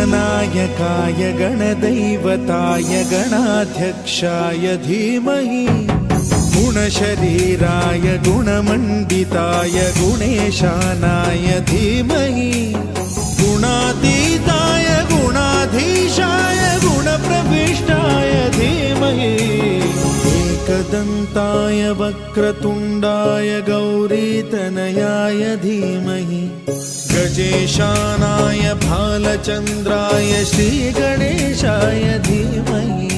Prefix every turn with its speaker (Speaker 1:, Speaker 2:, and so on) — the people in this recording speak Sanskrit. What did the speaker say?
Speaker 1: गणनायकाय गणदैवताय गणाध्यक्षाय धीमहि गुणशरीराय गुणमण्डिताय गुणेशानाय धीमहि गुणातीताय गुणाधीशाय गुणप्रविष्टाय धीमहि एकदन्ताय वक्रतुण्डाय गौरीतनयाय धीमहि गजेशानाय भालचन्द्राय श्रीगणेशाय धीमहि